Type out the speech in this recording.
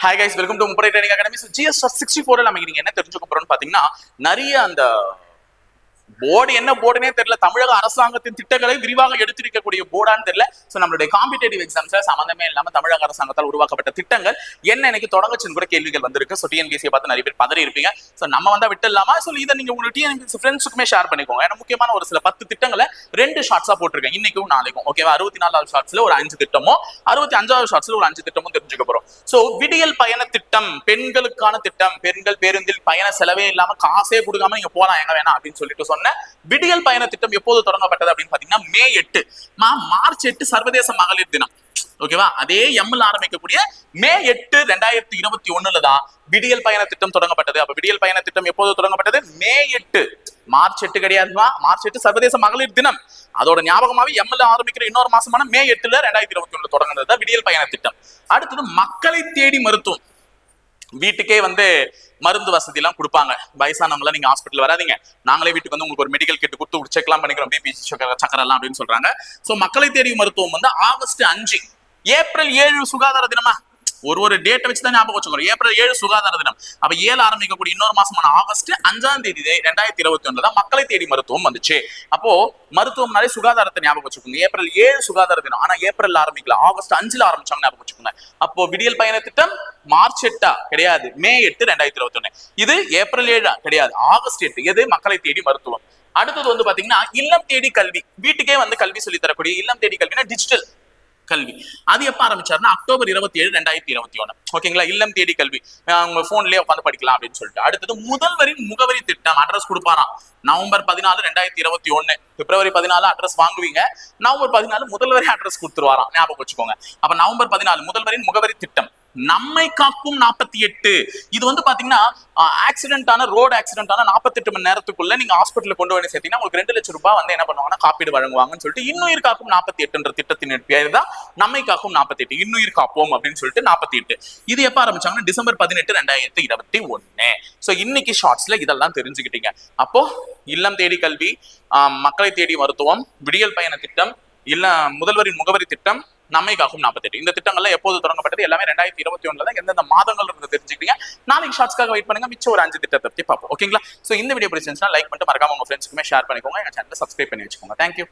Hi guys, welcome to முப்படை training academy. So GS64 நம்ம நீங்க என்ன தெரிஞ்சுக்க போறோம்னு பாத்தீங்கன்னா, நிறைய அந்த போர்டு என்ன போர்டுனே தெரியல, தமிழக அரசாங்கத்தின் திட்டங்களை விரிவாக எடுத்திருக்கக்கூடிய போர்டான்னு தெரியல. சோ நம்மளுடைய காம்படிட்டிவ் எக்ஸாம்ஸ்ல சம்பந்தமே இல்லாம தமிழக அரசாங்கத்தால் உருவாக்கப்பட்ட திட்டங்கள் என்ன எனக்கு தொடங்குச்சுன்னு கூட கேள்விகள் வந்திருக்கு. சோ டிஎன்பிஎஸ்சியை பார்த்து நிறைய பேர் பதறி இருப்பீங்க. சோ நம்ம வந்தா விட்டு இல்லாம சோ இதை நீங்க உங்க டிஎன்பிஎஸ்சி ஃப்ரெண்ட்ஸுக்குமே ஷேர் பண்ணிக்கோங்க. ஏன்னா முக்கியமான ஒரு சில 10 திட்டங்களை 2 ஷார்ட்ஸா போட்டிருக்கேன், இன்னைக்கும் நாளைக்கும். ஓகேவா? 64வது ஷார்ட்ஸ்ல ஒரு 5 திட்டமோ 65வது ஷார்ட்ஸ்ல ஒரு 5 திட்டமும் தெரிஞ்சுக்க போறோம். சோ விடியல் பயண திட்டம், பெண்களுக்கான திட்டம், பெண்கள் பேருந்தில் பயண செலவே இல்லாம காசே கொடுக்காம நீங்க போலாம் எங்க வேணா அப்படின்னு சொல்லிட்டு சொன்ன விடியல் பயண திட்டம் எப்போது தொடங்கப்பட்டது அப்படின்னு பாத்தீங்கன்னா மே 8 மார்ச் 8 சர்வதேச மகளிர் தினம். ஓகேவா? அதே எம்ல ஆரம்பிக்கக்கூடிய மே 8 2021 தான் விடியல் பயண திட்டம் தொடங்கப்பட்டது. அப்ப விடியல் பயண திட்டம் எப்போது தொடங்கப்பட்டது? மே 8, மார்ச் 8 கிடையாதுமா, மார்ச் 8 சர்வதேச மகளிர் தினம். அதோட ஞாபகமாவே எம்ல ஆரம்பிக்கிற இன்னொரு மாசமான மே 8 2021 தொடங்குனது விடியல் பயண திட்டம். அடுத்தது மக்களை தேடி மருத்துவம். வீட்டுக்கே மருந்து வசதி எல்லாம் கொடுப்பாங்க. வயசானவங்க நீங்க ஹாஸ்பிட்டல் வராதீங்க, நாங்களே வீட்டுக்கு உங்களுக்கு ஒரு மெடிக்கல் கிட் கொடுத்து செக்லாம் பண்ணிக்கிறோம், பிபி சக்கரை எல்லாம் அப்படின்னு சொல்றாங்க. சோ மக்களை தேடி மருத்துவம் ஆகஸ்ட் 5. ஏப்ரல் 7 சுகாதார தினமா, ஒரு டேட்டை வச்சு தான் ஞாபகம் வச்சுக்கணும். ஏப்ரல் 7 சுகாதார தினம். அப்ப 7 ஆரம்பிக்கக்கூடிய இன்னொரு மாசமான ஆகஸ்ட் 5ஆம் தேதி 2021 தான் மக்களை தேடி மருத்துவம் வந்துச்சு. அப்போ மருத்துவம்னாலே சுகாதாரத்தை ஞாபகம் வச்சுக்கோங்க. ஏப்ரல் 7 சுகாதார தினம். ஆனா ஏப்ரல் ஆரம்பிக்கல, ஆகஸ்ட் 5ல ஆரம்பிச்சாங்க, ஞாபகம் வச்சுக்கோங்க. அப்போ விடியல் பயண திட்டம் மார்ச் 8 கிடையாது, மே 8 2021. இது ஏப்ரல் 7 கிடையாது, ஆகஸ்ட் 8. எது? மக்களை தேடி மருத்துவம். அடுத்தது பாத்தீங்கன்னா இல்லம் தேடி கல்வி. வீட்டுக்கே கல்வி சொல்லி தரக்கூடிய இல்லம் தேடி கல்வினா டிஜிட்டல் கல்வி. அது எப்ப ஆரம்பிச்சாருன்னா அக்டோபர் 27 2021. ஓகேங்களா? இல்லம் தேடி கல்வி உங்க போன்லயே உட்காந்து படிக்கலாம் அப்படின்னு சொல்லிட்டு. அடுத்தது முதல்வரின் முகவரி திட்டம். அட்ரஸ் கொடுப்பாராம். நவம்பர் 14 2021. பிப்ரவரி 14 அட்ரஸ் வாங்குவீங்க, நவம்பர் 14 முதல்வரே அட்ரஸ் கொடுத்துருவாராம், ஞாபகம் வச்சுக்கோங்க. அப்ப நவம்பர் 14 முதல்வரின் முகவரி திட்டம். நம்மை காக்கும் 48. இது பாத்தீங்கன்னா ஆக்சிடென்டான ரோடு ஆக்சிடென்டான 48 மணி நேரத்துக்குள்ள நீங்க ஹாஸ்பிட்டல் கொண்டு வந்து சேர்த்தீங்கன்னா உங்களுக்கு 2 லட்சம் ரூபாய் என்ன பண்ணுவாங்கன்னா காப்பீடு வழங்குவாங்கன்னு சொல்லிட்டு இன்னுயிர் காக்கும் 48 திட்டத்தின் பேர் தான் நம்மை காக்கும் 48. இன்னுயிர் காப்போம் அப்படின்னு சொல்லிட்டு 48. இது எப்ப ஆரம்பிச்சாங்கன்னா டிசம்பர் 18 2021. சோ இன்னைக்கு ஷார்ட்ஸ்ல இதெல்லாம் தெரிஞ்சுக்கிட்டீங்க. அப்போ இல்லம் தேடி கல்வி, மக்களை தேடி மருத்துவம், விடியல் பயண திட்டம், இல்ல முதல்வரின் முகவரி திட்டம், நம்மை காக்கும் 48. இந்த திட்டங்கள்லாம் எப்போது தொடங்கப்பட்டது? எல்லாமே 2021 தான். எந்தெந்த மாதங்கள் இருந்து தெரிஞ்சுக்கிட்டீங்க. நாளைக்கு ஷார்ட்ஸ்க்காக வெயிட் பண்ணுங்க, மிச்சம் ஒரு 5 திட்டத்தை பத்தி பார்ப்போம். ஓகேங்களா? சோ இந்த வீடியோ பிடிச்சிருந்துச்சுன்னா லைக் பண்ணிட்டு மறக்காம உங்க ஃப்ரெண்ட்ஸ்க்குமே ஷேர் பண்ணிக்கோங்க. எங்க சேனலை சப்ஸ்கிரைப் பண்ணி வச்சுக்கோங்க. தேங்க்யூ.